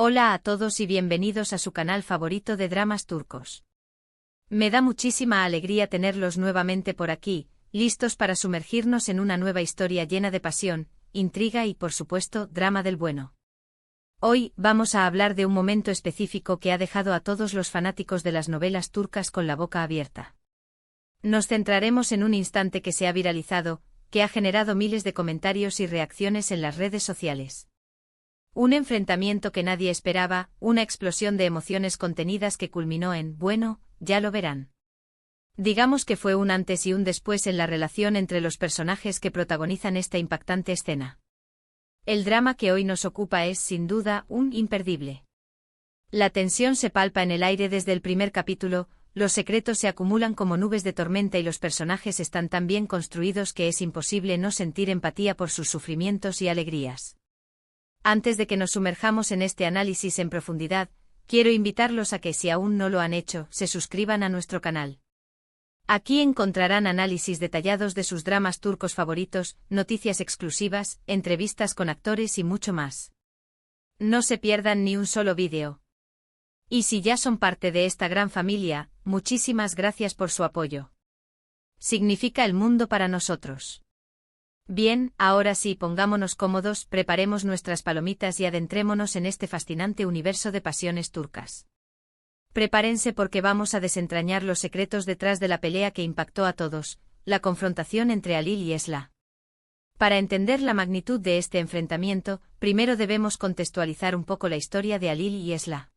Hola a todos y bienvenidos a su canal favorito de dramas turcos. Me da muchísima alegría tenerlos nuevamente por aquí, listos para sumergirnos en una nueva historia llena de pasión, intriga y, por supuesto, drama del bueno. Hoy vamos a hablar de un momento específico que ha dejado a todos los fanáticos de las novelas turcas con la boca abierta. Nos centraremos en un instante que se ha viralizado, que ha generado miles de comentarios y reacciones en las redes sociales. Un enfrentamiento que nadie esperaba, una explosión de emociones contenidas que culminó en, bueno, ya lo verán. Digamos que fue un antes y un después en la relación entre los personajes que protagonizan esta impactante escena. El drama que hoy nos ocupa es, sin duda, un imperdible. La tensión se palpa en el aire desde el primer capítulo, los secretos se acumulan como nubes de tormenta y los personajes están tan bien construidos que es imposible no sentir empatía por sus sufrimientos y alegrías. Antes de que nos sumerjamos en este análisis en profundidad, quiero invitarlos a que, si aún no lo han hecho, se suscriban a nuestro canal. Aquí encontrarán análisis detallados de sus dramas turcos favoritos, noticias exclusivas, entrevistas con actores y mucho más. No se pierdan ni un solo vídeo. Y si ya son parte de esta gran familia, muchísimas gracias por su apoyo. Significa el mundo para nosotros. Bien, ahora sí, pongámonos cómodos, preparemos nuestras palomitas y adentrémonos en este fascinante universo de pasiones turcas. Prepárense porque vamos a desentrañar los secretos detrás de la pelea que impactó a todos, la confrontación entre Halil y Esla. Para entender la magnitud de este enfrentamiento, primero debemos contextualizar un poco la historia de Halil y Esla.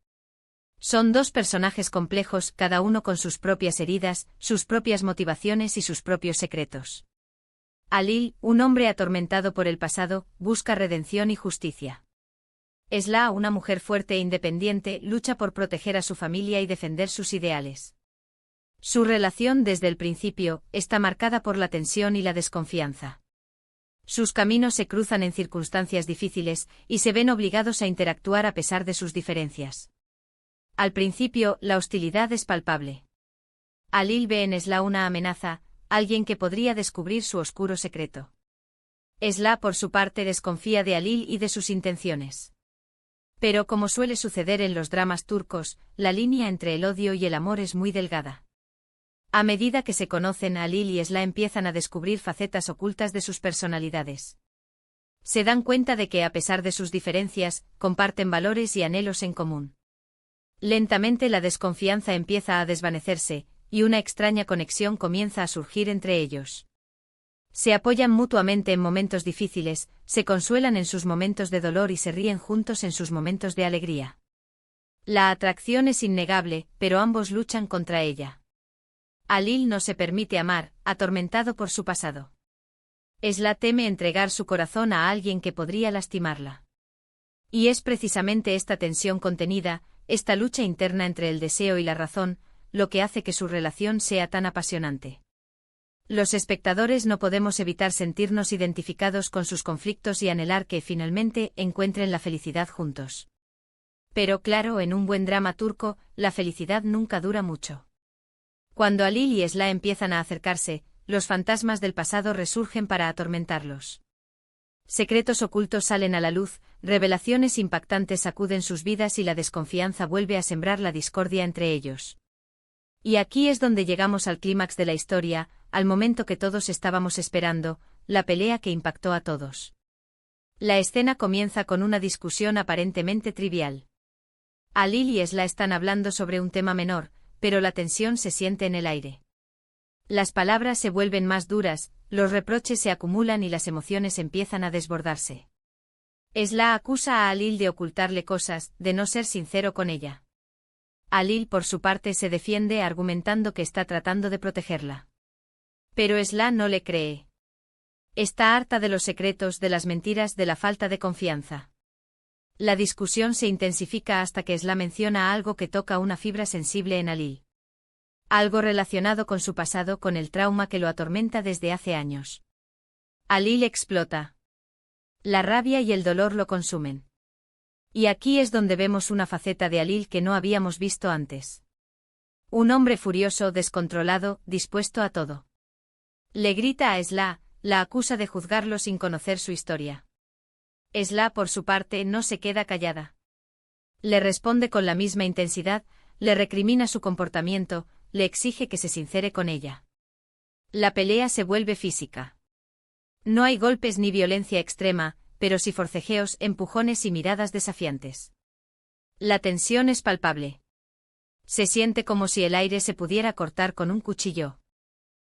Son dos personajes complejos, cada uno con sus propias heridas, sus propias motivaciones y sus propios secretos. Halil, un hombre atormentado por el pasado, busca redención y justicia. Esla, una mujer fuerte e independiente, lucha por proteger a su familia y defender sus ideales. Su relación desde el principio está marcada por la tensión y la desconfianza. Sus caminos se cruzan en circunstancias difíciles y se ven obligados a interactuar a pesar de sus diferencias. Al principio, la hostilidad es palpable. Halil ve en Esla una amenaza, alguien que podría descubrir su oscuro secreto. Esla, por su parte, desconfía de Halil y de sus intenciones. Pero como suele suceder en los dramas turcos, la línea entre el odio y el amor es muy delgada. A medida que se conocen, Halil y Esla empiezan a descubrir facetas ocultas de sus personalidades. Se dan cuenta de que, a pesar de sus diferencias, comparten valores y anhelos en común. Lentamente la desconfianza empieza a desvanecerse, y una extraña conexión comienza a surgir entre ellos. Se apoyan mutuamente en momentos difíciles, se consuelan en sus momentos de dolor y se ríen juntos en sus momentos de alegría. La atracción es innegable, pero ambos luchan contra ella. Halil no se permite amar, atormentado por su pasado. Esla teme entregar su corazón a alguien que podría lastimarla. Y es precisamente esta tensión contenida, esta lucha interna entre el deseo y la razón, lo que hace que su relación sea tan apasionante. Los espectadores no podemos evitar sentirnos identificados con sus conflictos y anhelar que finalmente encuentren la felicidad juntos. Pero claro, en un buen drama turco, la felicidad nunca dura mucho. Cuando Halil y Esla empiezan a acercarse, los fantasmas del pasado resurgen para atormentarlos. Secretos ocultos salen a la luz, revelaciones impactantes sacuden sus vidas y la desconfianza vuelve a sembrar la discordia entre ellos. Y aquí es donde llegamos al clímax de la historia, al momento que todos estábamos esperando, la pelea que impactó a todos. La escena comienza con una discusión aparentemente trivial. Halil y Esla están hablando sobre un tema menor, pero la tensión se siente en el aire. Las palabras se vuelven más duras, los reproches se acumulan y las emociones empiezan a desbordarse. Esla acusa a Halil de ocultarle cosas, de no ser sincero con ella. Halil, por su parte, se defiende argumentando que está tratando de protegerla. Pero Esla no le cree. Está harta de los secretos, de las mentiras, de la falta de confianza. La discusión se intensifica hasta que Esla menciona algo que toca una fibra sensible en Halil. Algo relacionado con su pasado, con el trauma que lo atormenta desde hace años. Halil explota. La rabia y el dolor lo consumen. Y aquí es donde vemos una faceta de Halil que no habíamos visto antes. Un hombre furioso, descontrolado, dispuesto a todo. Le grita a Esla, la acusa de juzgarlo sin conocer su historia. Esla, por su parte, no se queda callada. Le responde con la misma intensidad, le recrimina su comportamiento, le exige que se sincere con ella. La pelea se vuelve física. No hay golpes ni violencia extrema, pero sí forcejeos, empujones y miradas desafiantes. La tensión es palpable. Se siente como si el aire se pudiera cortar con un cuchillo.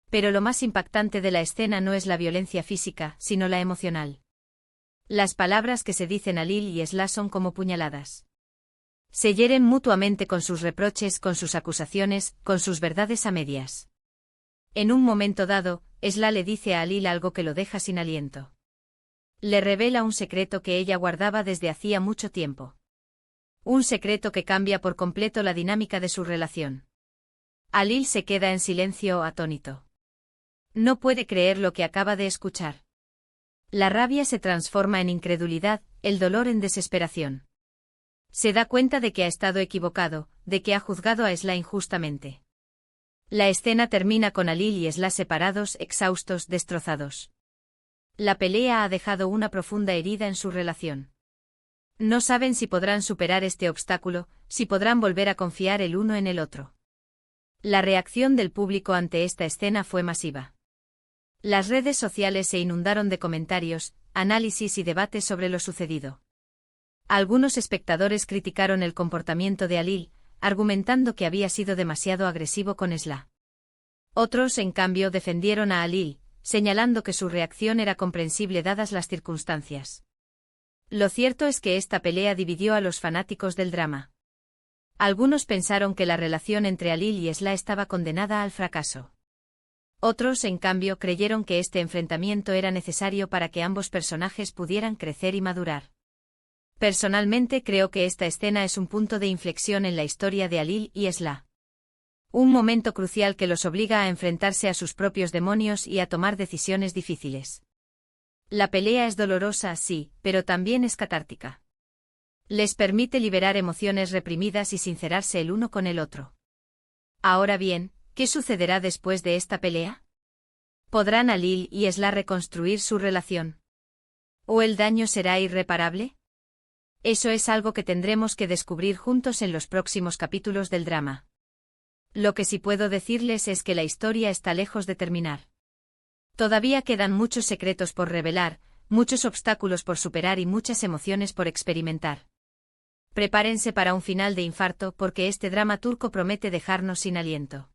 Pero lo más impactante de la escena no es la violencia física, sino la emocional. Las palabras que se dicen a Lil y Esla son como puñaladas. Se hieren mutuamente con sus reproches, con sus acusaciones, con sus verdades a medias. En un momento dado, Esla le dice a Lil algo que lo deja sin aliento. Le revela un secreto que ella guardaba desde hacía mucho tiempo. Un secreto que cambia por completo la dinámica de su relación. Lil se queda en silencio, atónito. No puede creer lo que acaba de escuchar. La rabia se transforma en incredulidad, el dolor en desesperación. Se da cuenta de que ha estado equivocado, de que ha juzgado a Esla injustamente. La escena termina con Lil y Esla separados, exhaustos, destrozados. La pelea ha dejado una profunda herida en su relación. No saben si podrán superar este obstáculo, si podrán volver a confiar el uno en el otro. La reacción del público ante esta escena fue masiva. Las redes sociales se inundaron de comentarios, análisis y debates sobre lo sucedido. Algunos espectadores criticaron el comportamiento de Lil, argumentando que había sido demasiado agresivo con Esla. Otros, en cambio, defendieron a Lil, señalando que su reacción era comprensible dadas las circunstancias. Lo cierto es que esta pelea dividió a los fanáticos del drama. Algunos pensaron que la relación entre Lil y Esla estaba condenada al fracaso. Otros, en cambio, creyeron que este enfrentamiento era necesario para que ambos personajes pudieran crecer y madurar. Personalmente creo que esta escena es un punto de inflexión en la historia de Lil y Esla. Un momento crucial que los obliga a enfrentarse a sus propios demonios y a tomar decisiones difíciles. La pelea es dolorosa, sí, pero también es catártica. Les permite liberar emociones reprimidas y sincerarse el uno con el otro. Ahora bien, ¿qué sucederá después de esta pelea? ¿Podrán Lil y Esla reconstruir su relación? ¿O el daño será irreparable? Eso es algo que tendremos que descubrir juntos en los próximos capítulos del drama. Lo que sí puedo decirles es que la historia está lejos de terminar. Todavía quedan muchos secretos por revelar, muchos obstáculos por superar y muchas emociones por experimentar. Prepárense para un final de infarto porque este drama turco promete dejarnos sin aliento.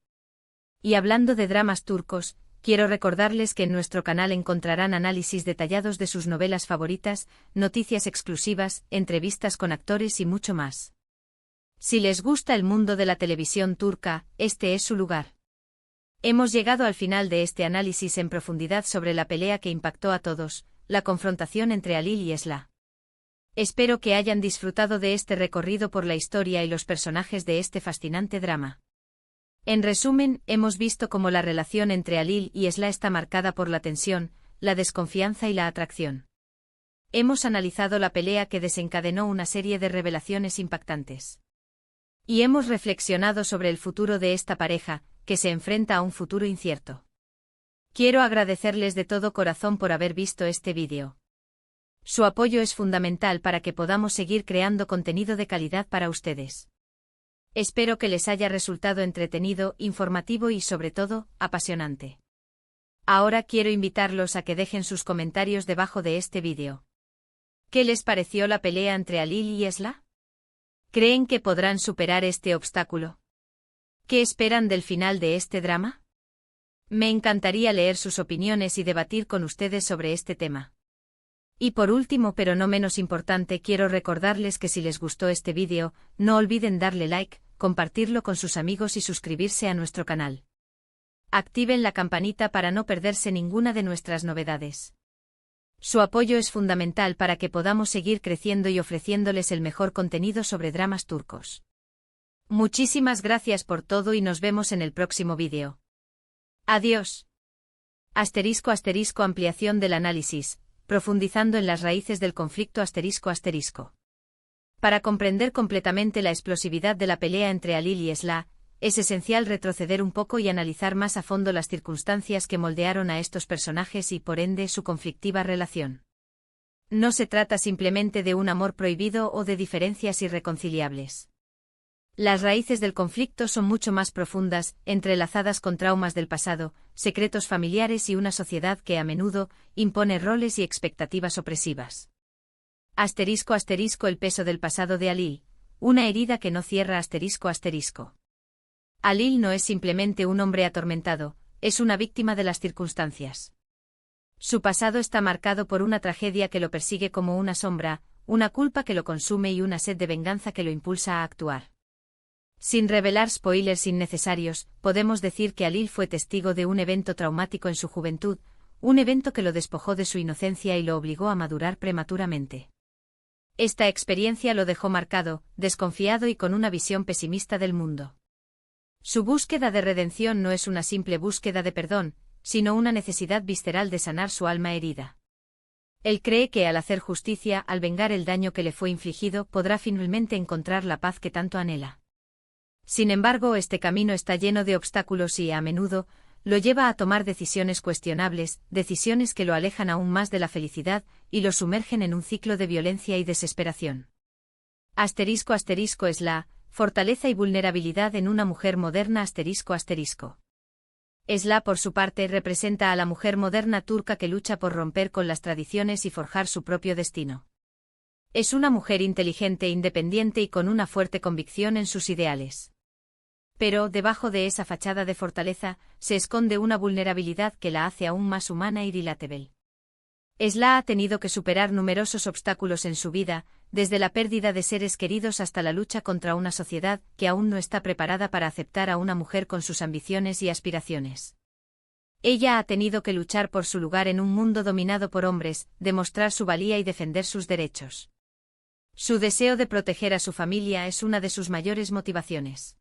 Y hablando de dramas turcos, quiero recordarles que en nuestro canal encontrarán análisis detallados de sus novelas favoritas, noticias exclusivas, entrevistas con actores y mucho más. Si les gusta el mundo de la televisión turca, este es su lugar. Hemos llegado al final de este análisis en profundidad sobre la pelea que impactó a todos, la confrontación entre Lil y Esla. Espero que hayan disfrutado de este recorrido por la historia y los personajes de este fascinante drama. En resumen, hemos visto cómo la relación entre Lil y Esla está marcada por la tensión, la desconfianza y la atracción. Hemos analizado la pelea que desencadenó una serie de revelaciones impactantes. Y hemos reflexionado sobre el futuro de esta pareja, que se enfrenta a un futuro incierto. Quiero agradecerles de todo corazón por haber visto este vídeo. Su apoyo es fundamental para que podamos seguir creando contenido de calidad para ustedes. Espero que les haya resultado entretenido, informativo y sobre todo, apasionante. Ahora quiero invitarlos a que dejen sus comentarios debajo de este vídeo. ¿Qué les pareció la pelea entre Lil y Esla? ¿Creen que podrán superar este obstáculo? ¿Qué esperan del final de este drama? Me encantaría leer sus opiniones y debatir con ustedes sobre este tema. Y por último pero no menos importante quiero recordarles que si les gustó este vídeo, no olviden darle like, compartirlo con sus amigos y suscribirse a nuestro canal. Activen la campanita para no perderse ninguna de nuestras novedades. Su apoyo es fundamental para que podamos seguir creciendo y ofreciéndoles el mejor contenido sobre dramas turcos. Muchísimas gracias por todo y nos vemos en el próximo vídeo. Adiós. *** ampliación del análisis, profundizando en las raíces del conflicto ***. Para comprender completamente la explosividad de la pelea entre Lil y Esla, es esencial retroceder un poco y analizar más a fondo las circunstancias que moldearon a estos personajes y por ende su conflictiva relación. No se trata simplemente de un amor prohibido o de diferencias irreconciliables. Las raíces del conflicto son mucho más profundas, entrelazadas con traumas del pasado, secretos familiares y una sociedad que a menudo impone roles y expectativas opresivas. Asterisco asterisco el peso del pasado de Alil, una herida que no cierra asterisco asterisco. Alil no es simplemente un hombre atormentado, es una víctima de las circunstancias. Su pasado está marcado por una tragedia que lo persigue como una sombra, una culpa que lo consume y una sed de venganza que lo impulsa a actuar. Sin revelar spoilers innecesarios, podemos decir que Alil fue testigo de un evento traumático en su juventud, un evento que lo despojó de su inocencia y lo obligó a madurar prematuramente. Esta experiencia lo dejó marcado, desconfiado y con una visión pesimista del mundo. Su búsqueda de redención no es una simple búsqueda de perdón, sino una necesidad visceral de sanar su alma herida. Él cree que al hacer justicia, al vengar el daño que le fue infligido, podrá finalmente encontrar la paz que tanto anhela. Sin embargo, este camino está lleno de obstáculos y, a menudo, lo lleva a tomar decisiones cuestionables, decisiones que lo alejan aún más de la felicidad y lo sumergen en un ciclo de violencia y desesperación. Asterisco asterisco es la fortaleza y vulnerabilidad en una mujer moderna asterisco asterisco. Esla, por su parte, representa a la mujer moderna turca que lucha por romper con las tradiciones y forjar su propio destino. Es una mujer inteligente, independiente y con una fuerte convicción en sus ideales. Pero, debajo de esa fachada de fortaleza, se esconde una vulnerabilidad que la hace aún más humana y relatable. Esla ha tenido que superar numerosos obstáculos en su vida, desde la pérdida de seres queridos hasta la lucha contra una sociedad que aún no está preparada para aceptar a una mujer con sus ambiciones y aspiraciones. Ella ha tenido que luchar por su lugar en un mundo dominado por hombres, demostrar su valía y defender sus derechos. Su deseo de proteger a su familia es una de sus mayores motivaciones.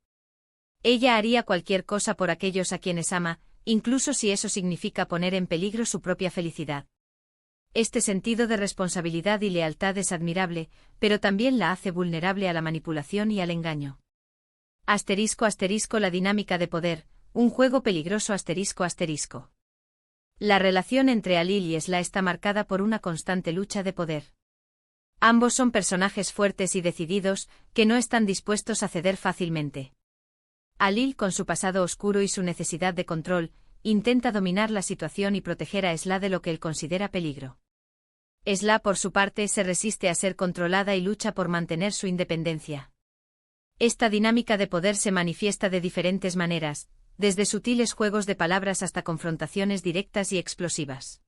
Ella haría cualquier cosa por aquellos a quienes ama, incluso si eso significa poner en peligro su propia felicidad. Este sentido de responsabilidad y lealtad es admirable, pero también la hace vulnerable a la manipulación y al engaño. Asterisco asterisco la dinámica de poder, un juego peligroso asterisco asterisco. La relación entre Alil y Esla está marcada por una constante lucha de poder. Ambos son personajes fuertes y decididos, que no están dispuestos a ceder fácilmente. Alil, con su pasado oscuro y su necesidad de control, intenta dominar la situación y proteger a Esla de lo que él considera peligro. Esla, por su parte, se resiste a ser controlada y lucha por mantener su independencia. Esta dinámica de poder se manifiesta de diferentes maneras, desde sutiles juegos de palabras hasta confrontaciones directas y explosivas.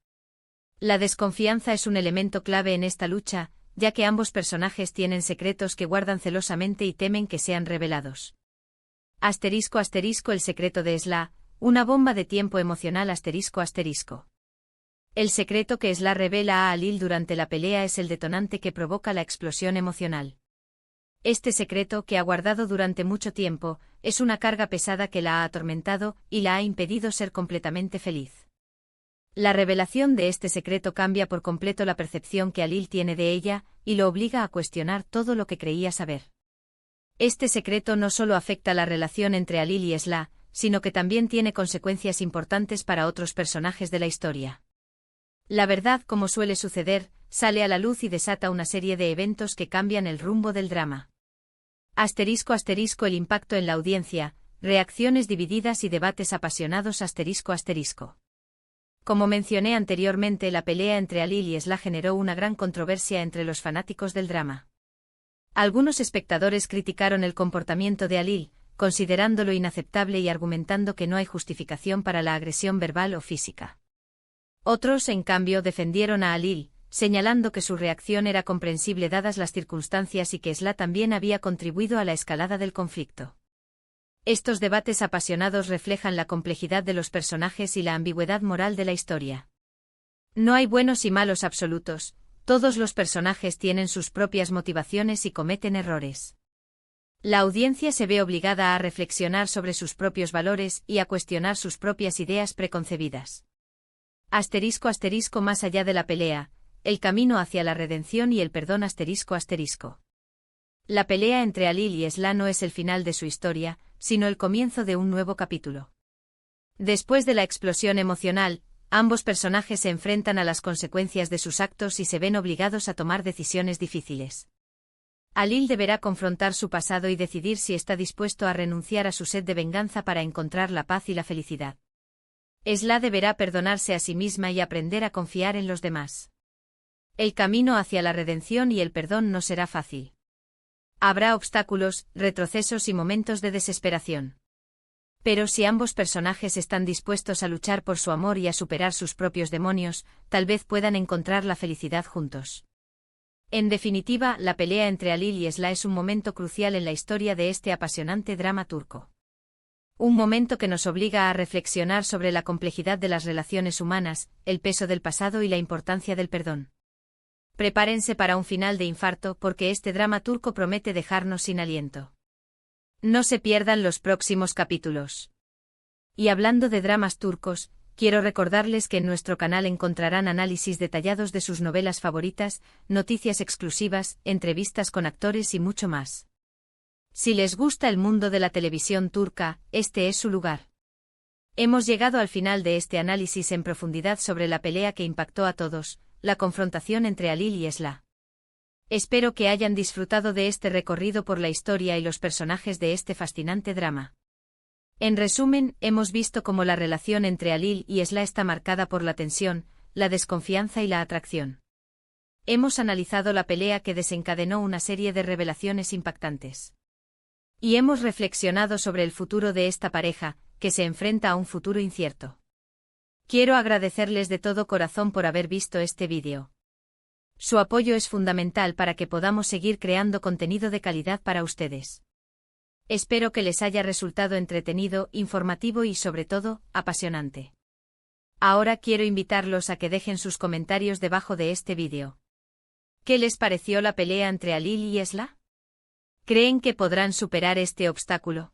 La desconfianza es un elemento clave en esta lucha, ya que ambos personajes tienen secretos que guardan celosamente y temen que sean revelados. Asterisco asterisco el secreto de Esla, una bomba de tiempo emocional asterisco asterisco. El secreto que Esla revela a Alil durante la pelea es el detonante que provoca la explosión emocional. Este secreto, que ha guardado durante mucho tiempo, es una carga pesada que la ha atormentado y la ha impedido ser completamente feliz. La revelación de este secreto cambia por completo la percepción que Alil tiene de ella, y lo obliga a cuestionar todo lo que creía saber. Este secreto no solo afecta la relación entre Alil y Esla, sino que también tiene consecuencias importantes para otros personajes de la historia. La verdad, como suele suceder, sale a la luz y desata una serie de eventos que cambian el rumbo del drama. Asterisco asterisco el impacto en la audiencia, reacciones divididas y debates apasionados asterisco asterisco. Como mencioné anteriormente, la pelea entre Alil y Esla generó una gran controversia entre los fanáticos del drama. Algunos espectadores criticaron el comportamiento de Alil, considerándolo inaceptable y argumentando que no hay justificación para la agresión verbal o física. Otros, en cambio, defendieron a Alil, señalando que su reacción era comprensible dadas las circunstancias y que Esla también había contribuido a la escalada del conflicto. Estos debates apasionados reflejan la complejidad de los personajes y la ambigüedad moral de la historia. No hay buenos y malos absolutos, todos los personajes tienen sus propias motivaciones y cometen errores. La audiencia se ve obligada a reflexionar sobre sus propios valores y a cuestionar sus propias ideas preconcebidas. Asterisco asterisco más allá de la pelea, el camino hacia la redención y el perdón asterisco asterisco. La pelea entre Alil y Esla no es el final de su historia, sino el comienzo de un nuevo capítulo. Después de la explosión emocional, ambos personajes se enfrentan a las consecuencias de sus actos y se ven obligados a tomar decisiones difíciles. Alil deberá confrontar su pasado y decidir si está dispuesto a renunciar a su sed de venganza para encontrar la paz y la felicidad. Esla deberá perdonarse a sí misma y aprender a confiar en los demás. El camino hacia la redención y el perdón no será fácil. Habrá obstáculos, retrocesos y momentos de desesperación. Pero si ambos personajes están dispuestos a luchar por su amor y a superar sus propios demonios, tal vez puedan encontrar la felicidad juntos. En definitiva, la pelea entre Alil y Esla es un momento crucial en la historia de este apasionante drama turco. Un momento que nos obliga a reflexionar sobre la complejidad de las relaciones humanas, el peso del pasado y la importancia del perdón. Prepárense para un final de infarto porque este drama turco promete dejarnos sin aliento. No se pierdan los próximos capítulos. Y hablando de dramas turcos, quiero recordarles que en nuestro canal encontrarán análisis detallados de sus novelas favoritas, noticias exclusivas, entrevistas con actores y mucho más. Si les gusta el mundo de la televisión turca, este es su lugar. Hemos llegado al final de este análisis en profundidad sobre la pelea que impactó a todos, la confrontación entre Alil y Esla. Espero que hayan disfrutado de este recorrido por la historia y los personajes de este fascinante drama. En resumen, hemos visto cómo la relación entre Alil y Esla está marcada por la tensión, la desconfianza y la atracción. Hemos analizado la pelea que desencadenó una serie de revelaciones impactantes. Y hemos reflexionado sobre el futuro de esta pareja, que se enfrenta a un futuro incierto. Quiero agradecerles de todo corazón por haber visto este vídeo. Su apoyo es fundamental para que podamos seguir creando contenido de calidad para ustedes. Espero que les haya resultado entretenido, informativo y sobre todo, apasionante. Ahora quiero invitarlos a que dejen sus comentarios debajo de este vídeo. ¿Qué les pareció la pelea entre Alil y Esla? ¿Creen que podrán superar este obstáculo?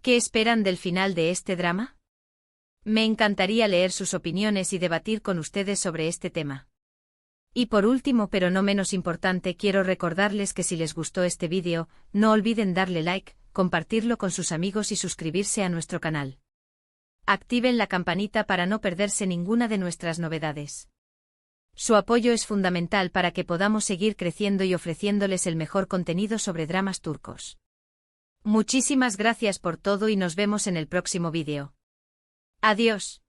¿Qué esperan del final de este drama? Me encantaría leer sus opiniones y debatir con ustedes sobre este tema. Y por último pero no menos importante quiero recordarles que si les gustó este vídeo, no olviden darle like, compartirlo con sus amigos y suscribirse a nuestro canal. Activen la campanita para no perderse ninguna de nuestras novedades. Su apoyo es fundamental para que podamos seguir creciendo y ofreciéndoles el mejor contenido sobre dramas turcos. Muchísimas gracias por todo y nos vemos en el próximo vídeo. Adiós.